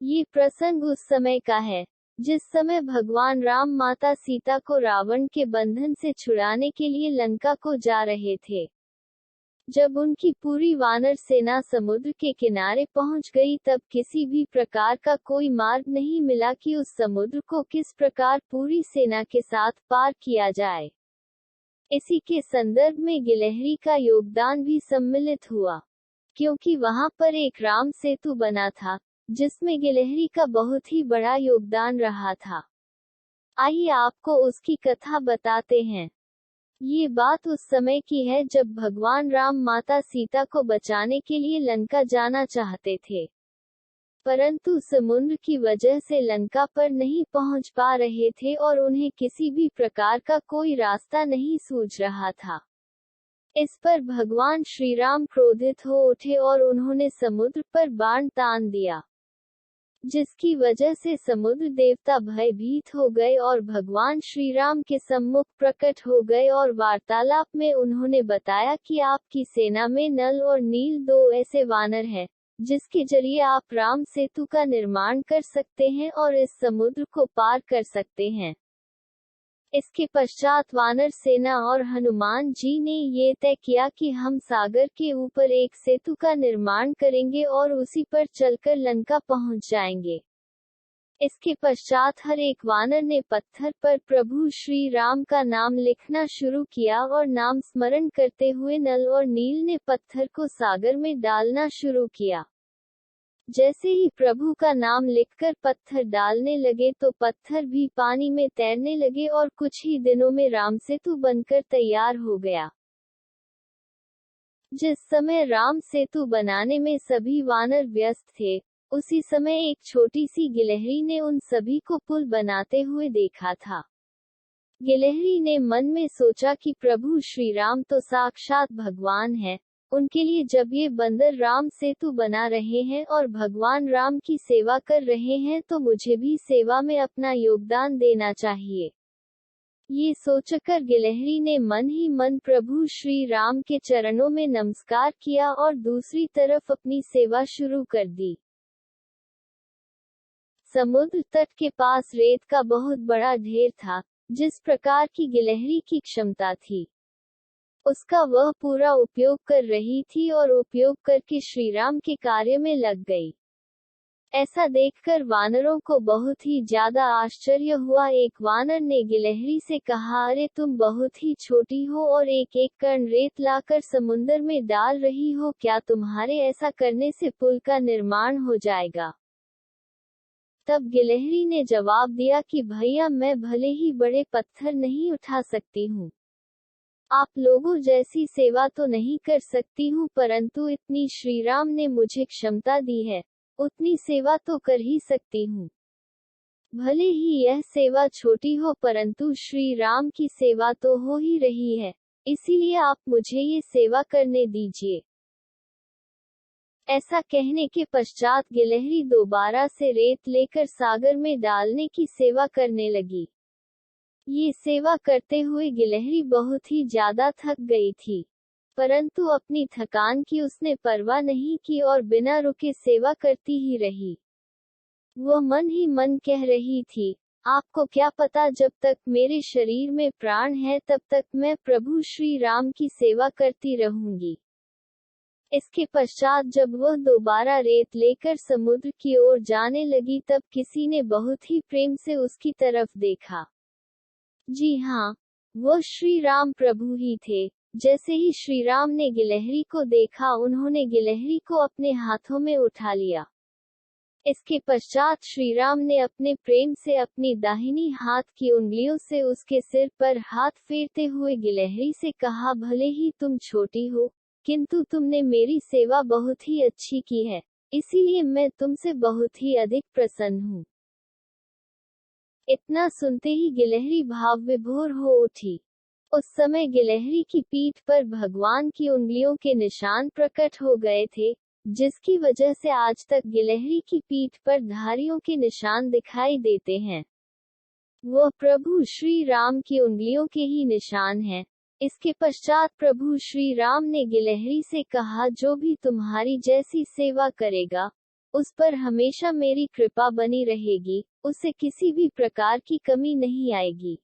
ये प्रसंग उस समय का है जिस समय भगवान राम माता सीता को रावण के बंधन से छुड़ाने के लिए लंका को जा रहे थे। जब उनकी पूरी वानर सेना समुद्र के किनारे पहुंच गई तब किसी भी प्रकार का कोई मार्ग नहीं मिला कि उस समुद्र को किस प्रकार पूरी सेना के साथ पार किया जाए। इसी के संदर्भ में गिलहरी का योगदान भी सम्मिलित हुआ, क्योंकि वहां पर एक राम सेतु बना था जिसमें गिलहरी का बहुत ही बड़ा योगदान रहा था। आइए आपको उसकी कथा बताते हैं। ये बात उस समय की है जब भगवान राम माता सीता को बचाने के लिए लंका जाना चाहते थे, परंतु समुद्र की वजह से लंका पर नहीं पहुंच पा रहे थे और उन्हें किसी भी प्रकार का कोई रास्ता नहीं सूझ रहा था। इस पर भगवान श्री राम क्रोधित हो उठे और उन्होंने समुद्र पर बाण तान दिया, जिसकी वजह से समुद्र देवता भयभीत हो गए और भगवान श्री राम के सम्मुख प्रकट हो गए और वार्तालाप में उन्होंने बताया कि आपकी सेना में नल और नील दो ऐसे वानर हैं जिसके जरिए आप राम सेतु का निर्माण कर सकते हैं और इस समुद्र को पार कर सकते हैं। इसके पश्चात वानर सेना और हनुमान जी ने ये तय किया कि हम सागर के ऊपर एक सेतु का निर्माण करेंगे और उसी पर चलकर लंका पहुंच जाएंगे। इसके पश्चात हर एक वानर ने पत्थर पर प्रभु श्री राम का नाम लिखना शुरू किया और नाम स्मरण करते हुए नल और नील ने पत्थर को सागर में डालना शुरू किया। जैसे ही प्रभु का नाम लिखकर पत्थर डालने लगे तो पत्थर भी पानी में तैरने लगे और कुछ ही दिनों में राम सेतु बनकर तैयार हो गया। जिस समय राम सेतु बनाने में सभी वानर व्यस्त थे, उसी समय एक छोटी सी गिलहरी ने उन सभी को पुल बनाते हुए देखा था। गिलहरी ने मन में सोचा कि प्रभु श्री राम तो साक्षात भगवान है, उनके लिए जब ये बंदर राम सेतु बना रहे हैं और भगवान राम की सेवा कर रहे हैं तो मुझे भी सेवा में अपना योगदान देना चाहिए। ये सोचकर गिलहरी ने मन ही मन प्रभु श्री राम के चरणों में नमस्कार किया और दूसरी तरफ अपनी सेवा शुरू कर दी। समुद्र तट के पास रेत का बहुत बड़ा ढेर था। जिस प्रकार की गिलहरी की क्षमता थी, उसका वह पूरा उपयोग कर रही थी और उपयोग करके श्री राम के कार्य में लग गई। ऐसा देखकर वानरों को बहुत ही ज्यादा आश्चर्य हुआ। एक वानर ने गिलहरी से कहा, अरे तुम बहुत ही छोटी हो और एक एक कण रेत लाकर समुद्र में डाल रही हो, क्या तुम्हारे ऐसा करने से पुल का निर्माण हो जाएगा? तब गिलहरी ने जवाब दिया कि भैया, मैं भले ही बड़े पत्थर नहीं उठा सकती हूँ, आप लोगों जैसी सेवा तो नहीं कर सकती हूँ, परंतु इतनी श्री राम ने मुझे क्षमता दी है, उतनी सेवा तो कर ही सकती हूँ। भले ही यह सेवा छोटी हो परंतु श्री राम की सेवा तो हो ही रही है, इसीलिए आप मुझे ये सेवा करने दीजिए। ऐसा कहने के पश्चात गिलहरी दोबारा से रेत लेकर सागर में डालने की सेवा करने लगी। ये सेवा करते हुए गिलहरी बहुत ही ज्यादा थक गई थी, परंतु अपनी थकान की उसने परवाह नहीं की और बिना रुके सेवा करती ही रही। वह मन ही मन कह रही थी, आपको क्या पता, जब तक मेरे शरीर में प्राण है तब तक मैं प्रभु श्री राम की सेवा करती रहूंगी। इसके पश्चात जब वह दोबारा रेत लेकर समुद्र की ओर जाने लगी तब किसी ने बहुत ही प्रेम से उसकी तरफ देखा। जी हाँ, वह श्री राम प्रभु ही थे। जैसे ही श्री राम ने गिलहरी को देखा, उन्होंने गिलहरी को अपने हाथों में उठा लिया। इसके पश्चात श्री राम ने अपने प्रेम से अपनी दाहिनी हाथ की उंगलियों से उसके सिर पर हाथ फेरते हुए गिलहरी से कहा, भले ही तुम छोटी हो, किंतु तुमने मेरी सेवा बहुत ही अच्छी की है, इसीलिए मैं तुमसे बहुत ही अधिक प्रसन्न हूँ। इतना सुनते ही गिलहरी भाव विभोर हो उठी। उस समय गिलहरी की पीठ पर भगवान की उंगलियों के निशान प्रकट हो गए थे, जिसकी वजह से आज तक गिलहरी की पीठ पर धारियों के निशान दिखाई देते हैं। वह प्रभु श्री राम की उंगलियों के ही निशान हैं। इसके पश्चात प्रभु श्री राम ने गिलहरी से कहा, जो भी तुम्हारी जैसी सेवा करेगा, उस पर हमेशा मेरी कृपा बनी रहेगी, उसे किसी भी प्रकार की कमी नहीं आएगी।